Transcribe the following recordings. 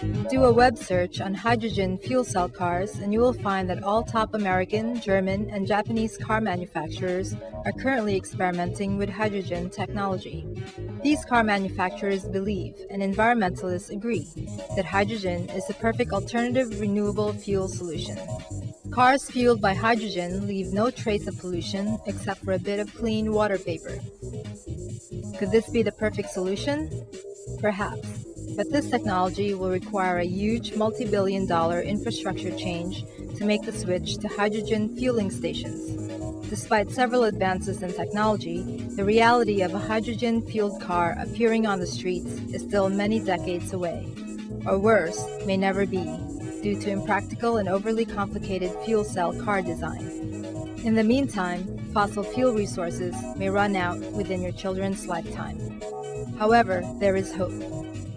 Do a web search on hydrogen fuel cell cars and you will find that all top American, German, and Japanese car manufacturers are currently experimenting with hydrogen technology. These car manufacturers believe, and environmentalists agree, that hydrogen is the perfect alternative renewable fuel solution. Cars fueled by hydrogen leave no trace of pollution except for a bit of clean water vapor. Could this be the perfect solution? Perhaps, but this technology will require a huge multi-billion-dollar infrastructure change to make the switch to hydrogen fueling stations. Despite several advances in technology, the reality of a hydrogen-fueled car appearing on the streets is still many decades away, or worse, may never be, due to impractical and overly complicated fuel cell car design. In the meantime, fossil fuel resources may run out within your children's lifetime. However, there is hope.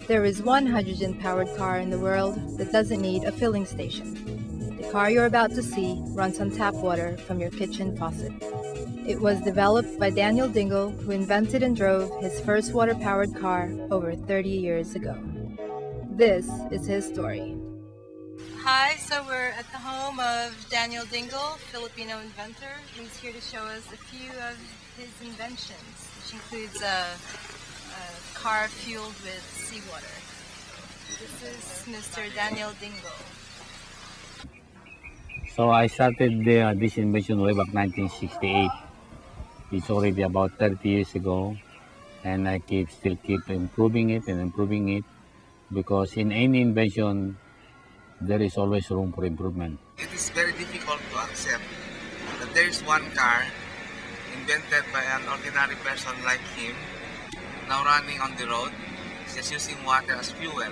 There is one hydrogen-powered car in the world that doesn't need a filling station. The car you're about to see runs on tap water from your kitchen faucet. It was developed by Daniel Dingel, who invented and drove his first water-powered car over 30 years ago. This is his story. Hi, so we're at the home of Daniel Dingel, Filipino inventor, who's here to show us a few of his inventions, which includes a car fueled with seawater. This is Mr. Daniel Dingel. So I started this invention way back 1968. It's already about 30 years ago, and I still keep improving it because in any invention there is always room for improvement. It is very difficult to accept that there is one car invented by an ordinary person like him, now running on the road, just using water as fuel.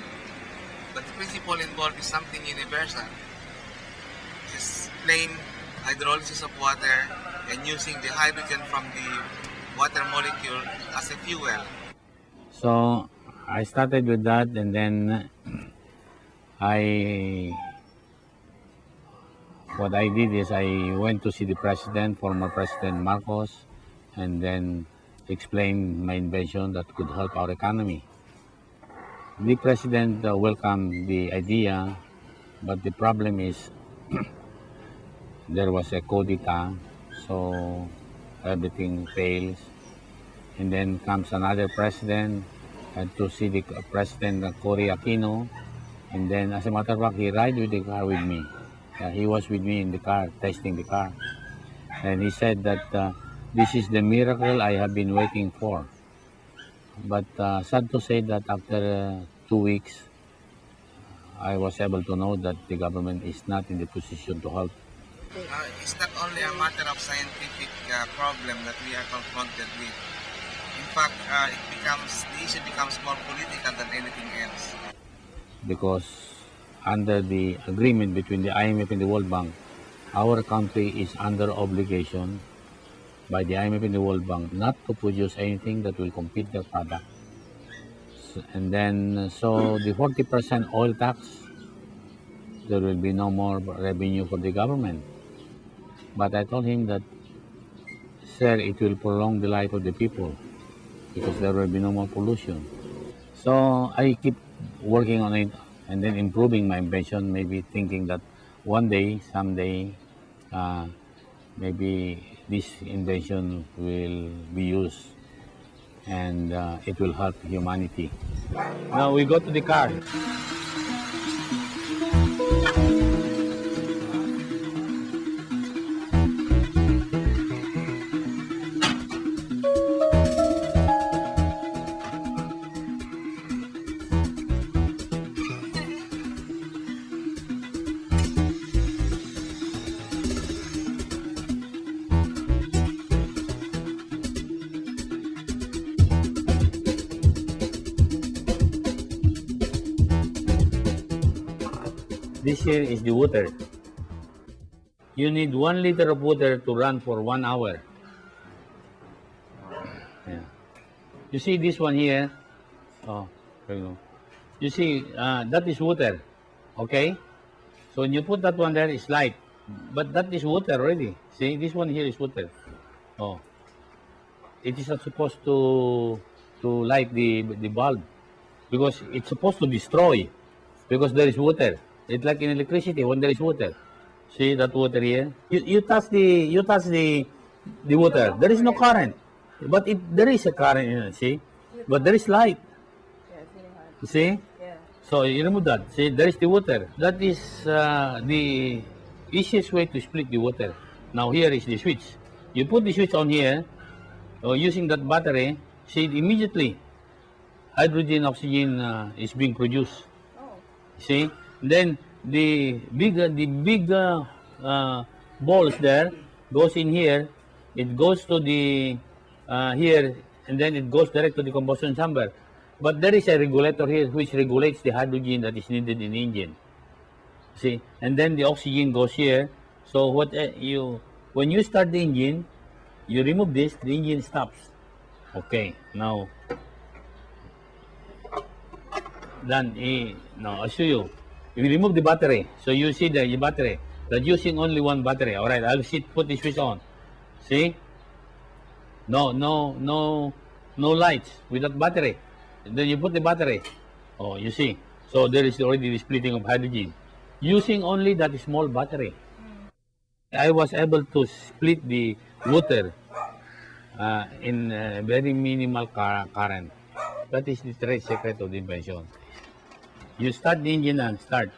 But the principle involved is something universal. Just plain hydrolysis of water and using the hydrogen from the water molecule as a fuel. So I started with that, and then what I did is I went to see the president, former President Marcos, and then explained my invention that could help our economy. The president welcomed the idea, but the problem is there was a coup d'etat, so everything fails. And then comes another president to see the President Cory Aquino, and then as a matter of fact, he ride with the car with me. He was with me in the car, testing the car. And he said that this is the miracle I have been waiting for. But sad to say that after 2 weeks, I was able to know that the government is not in the position to help. It's not only a matter of scientific problem that we are confronted with. In fact, the issue becomes more political than anything else. Because under the agreement between the IMF and the World Bank, our country is under obligation by the IMF and the World Bank not to produce anything that will compete their product. And then, so the 40% oil tax, there will be no more revenue for the government. But I told him that, sir, it will prolong the life of the people because there will be no more pollution. So I keep working on it and then improving my invention, maybe thinking that one day, someday, maybe this invention will be used and it will help humanity. Now we go to the car. This here is the water. You need 1 liter of water to run for 1 hour. Yeah. You see this one here? Oh, there you go. You see, that is water. Okay? So when you put that one there, it's light. But that is water already. See, this one here is water. Oh. It is not supposed to light the bulb because it's supposed to destroy. because there is water. It's like in electricity when there is water. See that water here? You touch the water. There is no current, but there is a current in it. See, but there is light. Yeah, it's really hard. You see? Yeah. So you remove that. See, there is the water. That is the easiest way to split the water. Now here is the switch. You put the switch on here, using that battery. See, immediately hydrogen, oxygen is being produced. Oh. See, then the big balls there goes in here. It goes to the here, and then it goes direct to the combustion chamber. But there is a regulator here which regulates the hydrogen that is needed in the engine. See, and then the oxygen goes here. So what when you start the engine, you remove this, the engine stops. Okay, now then now I'll show you. You remove the battery, so you see the battery. That using only one battery. All right, I'll put the switch on. See? No lights without battery. Then you put the battery. Oh, you see. So there is already the splitting of hydrogen using only that small battery. I was able to split the water in very minimal current. That is the trade secret of the invention. You start the engine and start.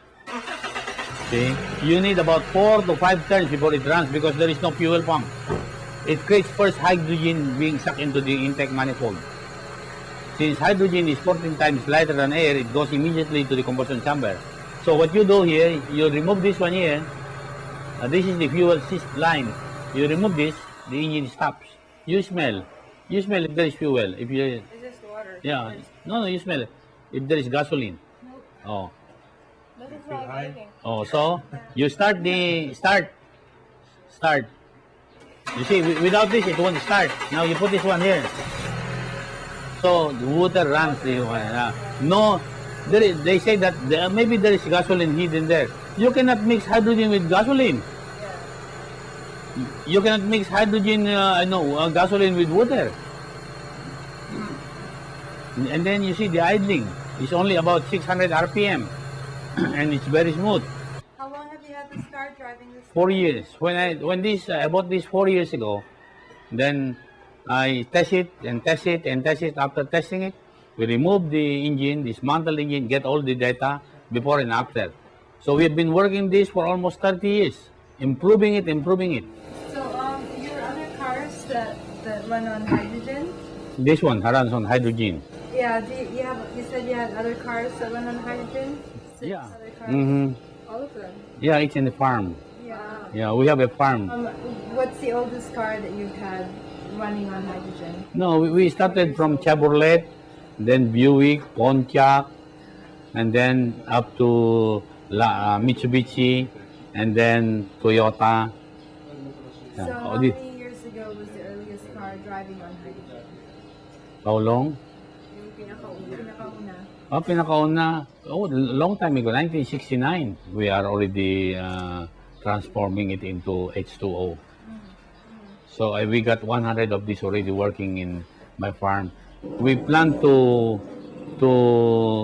See, you need about 4 to 5 turns before it runs because there is no fuel pump. It creates first hydrogen being sucked into the intake manifold. Since hydrogen is 14 times lighter than air, it goes immediately to the combustion chamber. So what you do here, you remove this one here. This is the fuel line. You remove this, the engine stops. You smell if there is fuel. If you, It's just water. yeah, no, you smell it. If there is gasoline. Nope. Oh, Doesn't smell like anything. oh, so you start. You see, without this, it won't start. Now you put this one here. So the water runs. No, they say that maybe there is gasoline hidden there. You cannot mix hydrogen with gasoline. You cannot mix hydrogen, gasoline with water. And then you see the idling is only about 600 RPM, and it's very smooth. How long have you had this car driving this? 4 years. When I bought this 4 years ago, then I test it. After testing it, we remove the engine, dismantle the engine, get all the data before and after. So we have been working this for almost 30 years, improving it. So your other cars that run on hydrogen? This one runs on hydrogen. Yeah. You said you had other cars that run on hydrogen? Six Yeah. other cars? Mm-hmm. All of them? Yeah, it's in the farm. Yeah. Yeah, we have a farm. What's the oldest car that you've had running on hydrogen? No, we started from Chevrolet, then Buick, Pontiac, and then up to Mitsubishi, and then Toyota. So Yeah. how many years ago was the earliest car driving on hydrogen? How long? Yung pinakauna. Pinakauna, long time ago, 1969. We are already transforming it into H2O. So we got 100 of these already working in my farm. We plan to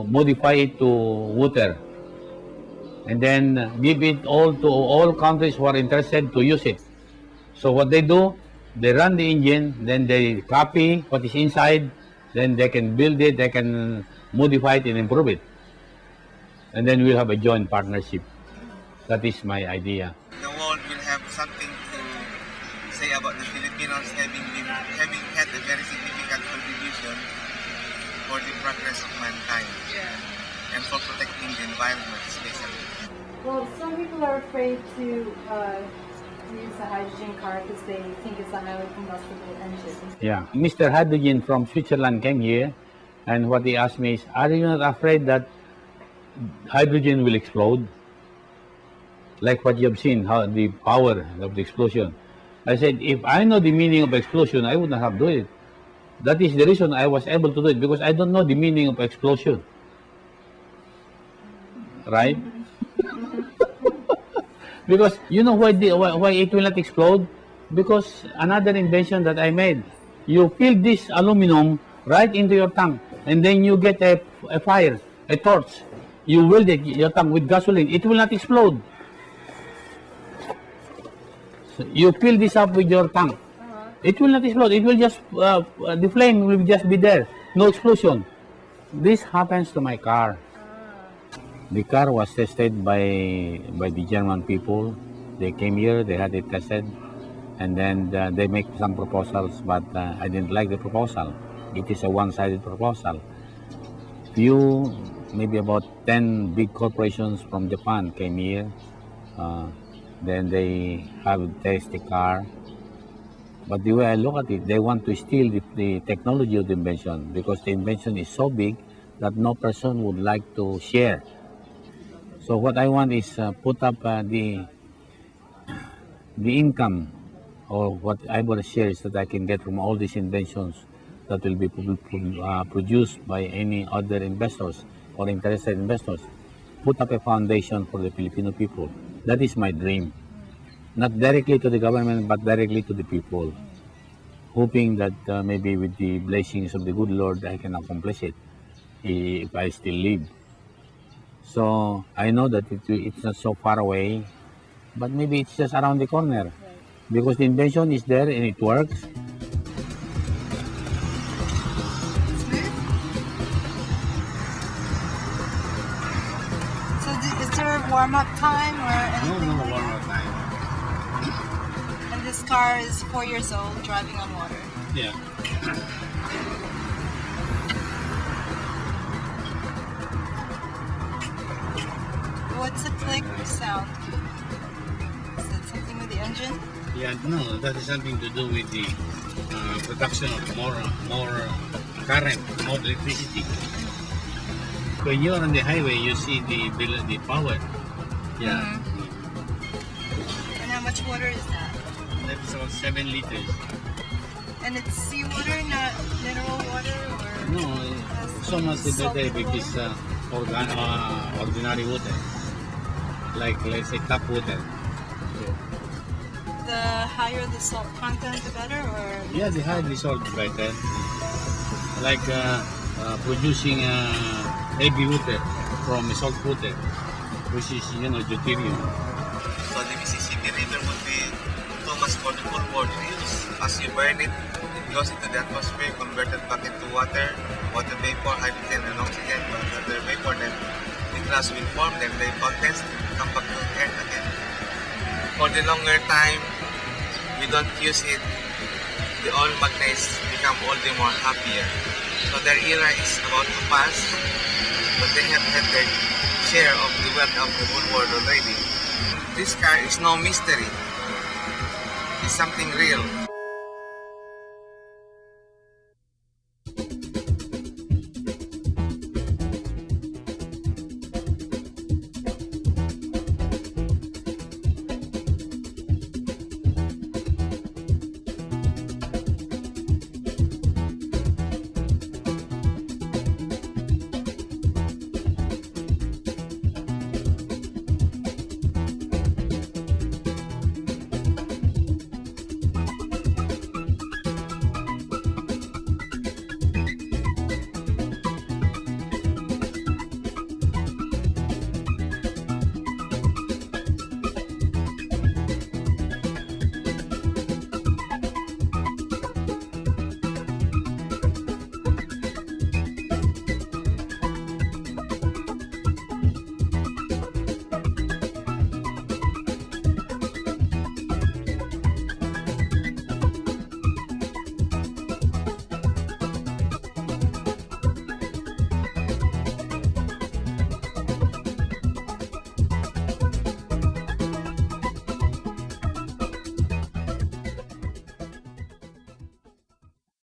modify it to water, and then give it all to all countries who are interested to use it. So what they do, they run the engine, then they copy what is inside, then they can build it, they can modify it and improve it. And then we'll have a joint partnership. That is my idea. The world will have something to say about the Filipinos having had a very significant contribution for the progress of mankind and for protecting the environment especially. Well, some people are afraid to use a hydrogen car because they think it's a highly combustible engine. Yeah. Mr. Hydrogen from Switzerland came here, and what he asked me is, are you not afraid that hydrogen will explode? Like what you have seen, how the power of the explosion. I said, if I know the meaning of explosion, I would not have done it. That is the reason I was able to do it, because I don't know the meaning of explosion. Right? Because you know why it will not explode? Because another invention that I made, you fill this aluminum right into your tank, and then you get a fire, a torch. You weld it, your tank with gasoline, it will not explode. So you fill this up with your tank. It will not explode. It will just, the flame will just be there. No explosion. This happens to my car. The car was tested by the German people. They came here, they had it tested, and then they make some proposals, but I didn't like the proposal. It is a one-sided proposal. Few, maybe about 10 big corporations from Japan came here. Then they have test the car. But the way I look at it, they want to steal the technology of the invention because the invention is so big that no person would like to share. So what I want is put up the income or what I want to share is that I can get from all these inventions that will be produced by any other investors or interested investors. Put up a foundation for the Filipino people. That is my dream. Not directly to the government, but directly to the people. Hoping that maybe with the blessings of the good Lord, I can accomplish it if I still live. So I know that it's not so far away, but maybe it's just around the corner because the invention is there and it works. So is there a warm-up time or anything? No warm-up time. And this car is 4 years old, driving on water. Yeah. What's the click sound? Is that something with the engine? Yeah, no, that is something to do with the production of more current, more electricity. When you're on the highway, you see the power. Yeah. And how much water is that? That's about 7 liters. And it's seawater, not mineral water, or No, so much the better if it is ordinary water. Like, let's say, tap water. the higher the salt content, the better, or? Yeah, the higher the salt, the better. Like producing heavy water from salt water, which is, deuterium. So the Mississippi River would be too much for the foodborne use. As you burn it, it goes into the atmosphere, converted back into water vapor, hydrogen, and oxygen. But under vapor, then the clouds will form, then they condense, come back to earth again. For the longer time, we don't use it, the oil magnates become all the more happier. So their era is about to pass, but they have had their share of the wealth of the whole world already. This car is no mystery. It's something real.